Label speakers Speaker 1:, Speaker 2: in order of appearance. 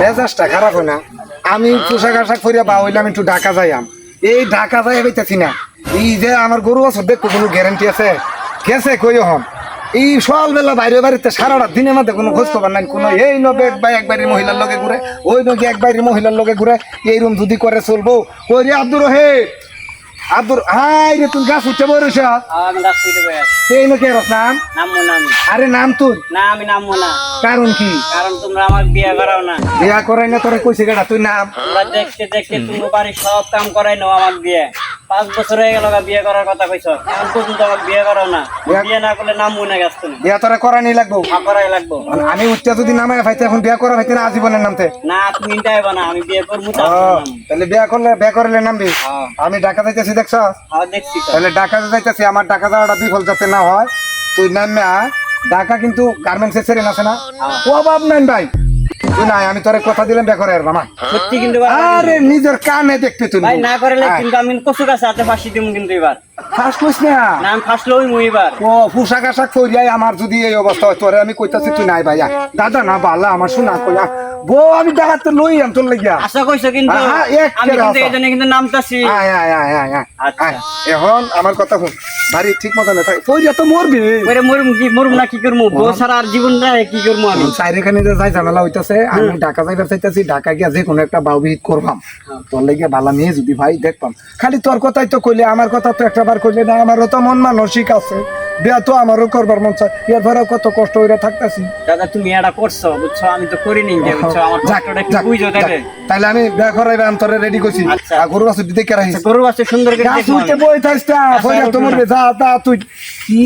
Speaker 1: মেজাজটা খারাপ হয় না। আমি পোশাক আশাক করিয়া বা হইলাম একটু ঢাকা যাইয়াম, এই ঢাকা যাই পাইতেছি না। এই যে আমার গরু আছে দেখো কোনো গ্যারান্টি আছে গেছে কই হন এই সকালবেলা বাইরে বাড়িতে সারাটা দিনের মধ্যে কোনো খোঁজ খবর নাই। কোনো এই নবে এক ভাই এক বাড়ির মহিলার লগে ঘুরে, ওই নগে এক বাড়ির মহিলার লগে ঘুরে। এই রুম যদি করে চলবো কই রে আব্দুর রহিম, আব্দুর হাই রে তুই গাছ উঠতে বলিস
Speaker 2: আমি গাছ উঠে বই আছি।
Speaker 1: এই নকে রস নাম
Speaker 2: নামবো না আমি।
Speaker 1: আরে নাম তুই
Speaker 2: না আমি নামবো না,
Speaker 1: কারণ কি?
Speaker 2: কারণ তোমরা আমার বিয়ে করাও না।
Speaker 1: বিয়া করাই না তোরে কইছে কেডা তুই নাম?
Speaker 2: তোমরা দেখতে দেখতে তুমি বাড়ির সব কাম করাই নাও আমার বিয়ে। 5 বছর হয়ে গেল বিয়ে করার কথা কইছো, এখন পর্যন্ত আমার বিয়ে করাও না। বিয়ে না করলে নামবো না গাছ তুমি।
Speaker 1: বিয়া তোরা করানি লাগবো।
Speaker 2: করাই লাগবো।
Speaker 1: আমি উঠতে যদি নামে ফাইতে এখন বিয়া করা ফাইতে না আজীবনের নামতে
Speaker 2: না তুমি ইন্টাইবা না, আমি বিয়ে করবো।
Speaker 1: তাহলে বিয়া করলে নামবি। আমি ঢাকা যাইতেছি দেখছ,
Speaker 2: দেখছি তো।
Speaker 1: তাহলে ঢাকা যাইতেছি, আমার ঢাকা যাওয়াটা বিফল যাতে না হয় তুই নামে আয়। ঢাকা কিন্তু গার্মেন্টস এর সেরেন আছে না, অভাব নাই ভাই। তুই নাই, আমি তোরে কথা দিলাম বিয়া করে আর মামা।
Speaker 2: সত্যি কিন্তু
Speaker 1: আরে নিজের কানে দেখবি তুই
Speaker 2: ভাই, না করলে কিন্তু আমি কচু গাছে হাতে ফাঁসি দিব কিন্তু এবার।
Speaker 1: ফাঁস কইস না।
Speaker 2: না আমি ফাঁসলো ওই মুই এবার।
Speaker 1: ও পোশাক আশাক করিয়াই আমার যদি এই অবস্থা হয় তোরে আমি কইতাছি তুই নাই ভাইয়া। দাদা না বালা আমার শোনা কইয়া বউ আমি দেখাতে লই আম তোর লাগিয়া।
Speaker 2: আশা কইছো কিন্তু আমি কিন্তু এইজন্য কিন্তু নামতাছি।
Speaker 1: আয় আয় আয় আয় আয়
Speaker 2: আচ্ছা।
Speaker 1: আয়। এখন আমার কথা শুন, বাড়ি ঠিক মতো না থাকে কইয়া তো মরবি।
Speaker 2: ওরে মরুম না কি করবো, বউ ছাড়া আর জীবন নাই কি করবো আমি।
Speaker 1: চাইরেখানে যে যাই ঝামেলা হইতাছে, আমি ঢাকা যাইবার চাইতাছি, ঢাকা গিয়া যে কোনো একটা বাউ বিহিত করবাম তোর লাগিয়া বালা নিয়ে যদি ভাই দেখবাম। খালি তোর কথাই তো কইলে, আমার কথা তো একটা বার কইলে না। আমারও তো মন মানসিক আছে, বিয়া তো আমারও করবার মন চায়। এর ধরে কত কষ্ট হইরা থাকতাছি।
Speaker 2: দাদা তুমি এটা করছো বুঝছো, আমি তো করিনি যে বুঝছো। আমার কষ্টটা কি বুঝো তাইলে?
Speaker 1: তাইলে আমি বিয়া করাইবা আমি তোরে রেডি করছি।
Speaker 2: আচ্ছা।
Speaker 1: আর গরু বাছুর দিতে রাখিস।
Speaker 2: গরু আছে সুন্দর করে
Speaker 1: গাছ
Speaker 2: দেখো।
Speaker 1: উঠতে বই থাকতা, বইয়া তো মরবে। যা তা তুই কি